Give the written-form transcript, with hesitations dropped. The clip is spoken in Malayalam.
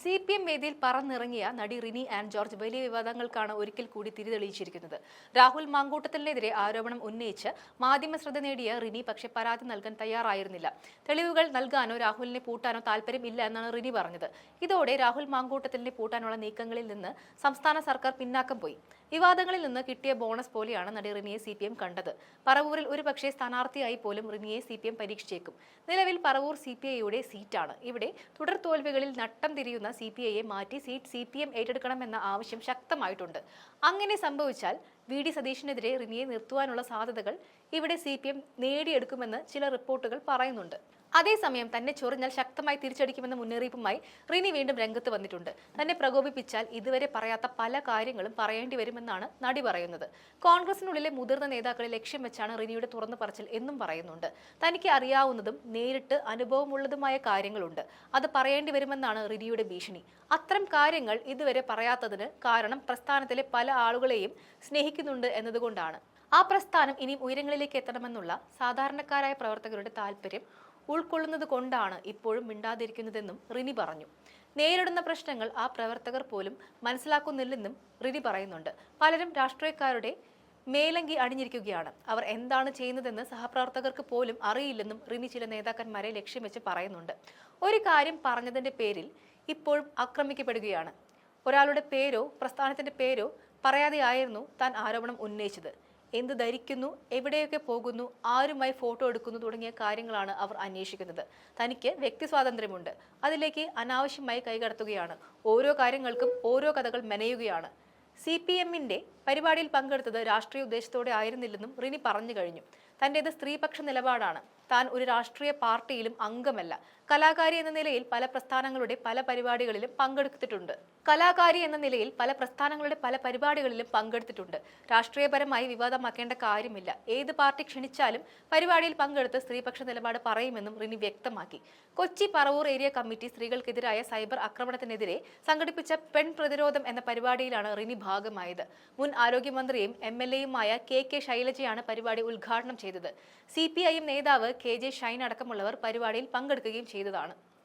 CPM വേദിയിൽ പറന്നിറങ്ങിയ നടി റിനി ആൻഡ് ജോർജ് വലിയ വിവാദങ്ങൾക്കാണ് ഒരിക്കൽ കൂടി തിരിതെളിയിച്ചിരിക്കുന്നത്. രാഹുൽ മാങ്കൂട്ടത്തിനെതിരെ ആരോപണം ഉന്നയിച്ച് മാധ്യമ ശ്രദ്ധ നേടിയ റിനി പക്ഷേ പരാതി നൽകാൻ തയ്യാറായിരുന്നില്ല. തെളിവുകൾ നൽകാനോ രാഹുലിനെ പൂട്ടാനോ താല്പര്യമില്ല എന്നാണ് റിനി പറഞ്ഞത്. ഇതോടെ രാഹുൽ മാങ്കൂട്ടത്തിനെ പൂട്ടാനുള്ള നീക്കങ്ങളിൽ നിന്ന് സംസ്ഥാന സർക്കാർ പിന്നാക്കം പോയി. വിവാദങ്ങളിൽ നിന്ന് കിട്ടിയ ബോണസ് പോലെയാണ് നടി റിനിയെ CPM കണ്ടത്. പറവൂരിൽ ഒരുപക്ഷേ സ്ഥാനാർത്ഥിയായി പോലും റിനിയെ CPM പരീക്ഷിച്ചേക്കും. നിലവിൽ പറവൂർ CPIയുടെ സീറ്റാണ്. ഇവിടെ തുടർ തോൽവികളിൽ നട്ടം തിരിയുന്ന CPIയെ മാറ്റി സീറ്റ് CPM ഏറ്റെടുക്കണമെന്ന ആവശ്യം ശക്തമായിട്ടുണ്ട്. അങ്ങനെ സംഭവിച്ചാൽ VD സതീഷിനെതിരെ റിനിയെ നിർത്തുവാനുള്ള സാധ്യതകൾ ഇവിടെ CPM നേടിയെടുക്കുമെന്ന് ചില റിപ്പോർട്ടുകൾ പറയുന്നുണ്ട്. അതേസമയം തന്നെ ചൊറിഞ്ഞാൽ ശക്തമായി തിരിച്ചടിക്കുമെന്ന മുന്നറിയിപ്പുമായി റിനി വീണ്ടും രംഗത്ത് വന്നിട്ടുണ്ട്. തന്നെ പ്രകോപിപ്പിച്ചാൽ ഇതുവരെ പറയാത്ത പല കാര്യങ്ങളും പറയേണ്ടി വരുമെന്നാണ് നടി പറയുന്നത്. കോൺഗ്രസിനുള്ളിലെ മുതിർന്ന നേതാക്കളെ ലക്ഷ്യം വെച്ചാണ് റിനിയുടെ തുറന്നു പറച്ചിൽ എന്നും പറയുന്നുണ്ട്. തനിക്ക് അറിയാവുന്നതും നേരിട്ട് അനുഭവമുള്ളതുമായ കാര്യങ്ങളുണ്ട്, അത് പറയേണ്ടി വരുമെന്നാണ് റിനിയുടെ ഭീഷണി. അത്തരം കാര്യങ്ങൾ ഇതുവരെ പറയാത്തതിന് കാരണം പ്രസ്ഥാനത്തിലെ പല ആളുകളെയും സ്നേഹിക്കുന്നുണ്ട് എന്നതുകൊണ്ടാണ്. ആ പ്രസ്ഥാനം ഇനിയും ഉയരങ്ങളിലേക്ക് എത്തണമെന്നുള്ള സാധാരണക്കാരായ പ്രവർത്തകരുടെ താല്പര്യം ഉൾക്കൊള്ളുന്നത് കൊണ്ടാണ് ഇപ്പോഴും മിണ്ടാതിരിക്കുന്നതെന്നും റിനി പറഞ്ഞു. നേരിടുന്ന പ്രശ്നങ്ങൾ ആ പ്രവർത്തകർ പോലും മനസ്സിലാക്കുന്നില്ലെന്നും റിനി പറയുന്നുണ്ട്. പലരും രാഷ്ട്രീയക്കാരുടെ മേലങ്കി അണിഞ്ഞിരിക്കുകയാണ്. അവർ എന്താണ് ചെയ്യുന്നതെന്ന് സഹപ്രവർത്തകർക്ക് പോലും അറിയില്ലെന്നും റിനി ചില നേതാക്കന്മാരെ ലക്ഷ്യം വെച്ച് പറയുന്നുണ്ട്. ഒരു കാര്യം പറഞ്ഞതിന്റെ പേരിൽ ഇപ്പോഴും ആക്രമിക്കപ്പെടുകയാണ്. ഒരാളുടെ പേരോ പ്രസ്ഥാനത്തിന്റെ പേരോ പറയാതെയായിരുന്നു താൻ ആരോപണം ഉന്നയിച്ചത്. എന്ത് ധരിക്കുന്നു, എവിടെയൊക്കെ പോകുന്നു, ആരുമായി ഫോട്ടോ എടുക്കുന്നു തുടങ്ങിയ കാര്യങ്ങളാണ് അവർ അന്വേഷിക്കുന്നത്. തനിക്ക് വ്യക്തി സ്വാതന്ത്ര്യമുണ്ട്, അതിലേക്ക് അനാവശ്യമായി കൈകടത്തുകയാണ്. ഓരോ കാര്യങ്ങൾക്കും ഓരോ കഥകൾ മെനയുകയാണ്. CPMന്റെ പരിപാടിയിൽ പങ്കെടുത്തത് രാഷ്ട്രീയ ഉദ്ദേശത്തോടെ ആയിരുന്നില്ലെന്നും റിനി പറഞ്ഞു കഴിഞ്ഞു. തന്റേത് സ്ത്രീപക്ഷ നിലപാടാണ്. താൻ ഒരു രാഷ്ട്രീയ പാർട്ടിയിലും അംഗമല്ല. കലാകാരി എന്ന നിലയിൽ പല പ്രസ്ഥാനങ്ങളുടെ പല പരിപാടികളിലും പങ്കെടുത്തിട്ടുണ്ട്. രാഷ്ട്രീയപരമായി വിവാദമാക്കേണ്ട കാര്യമില്ല. ഏത് പാർട്ടി ക്ഷണിച്ചാലും പരിപാടിയിൽ പങ്കെടുത്ത് സ്ത്രീപക്ഷ നിലപാട് പറയുമെന്നും റിനി വ്യക്തമാക്കി. കൊച്ചി പറവൂർ ഏരിയ കമ്മിറ്റി സ്ത്രീകൾക്കെതിരായ സൈബർ ആക്രമണത്തിനെതിരെ സംഘടിപ്പിച്ച പെൺ പ്രതിരോധം എന്ന പരിപാടിയിലാണ് റിനി ഭാഗമായത്. മുൻ ആരോഗ്യമന്ത്രിയും MLAയുമായ KK ശൈലജയാണ് പരിപാടി ഉദ്ഘാടനം ചെയ്തത്. CPIM നേതാവ് KJ ഷൈൻ അടക്കമുള്ളവർ പരിപാടിയിൽ പങ്കെടുക്കുകയും ചെയ്തതാണ്.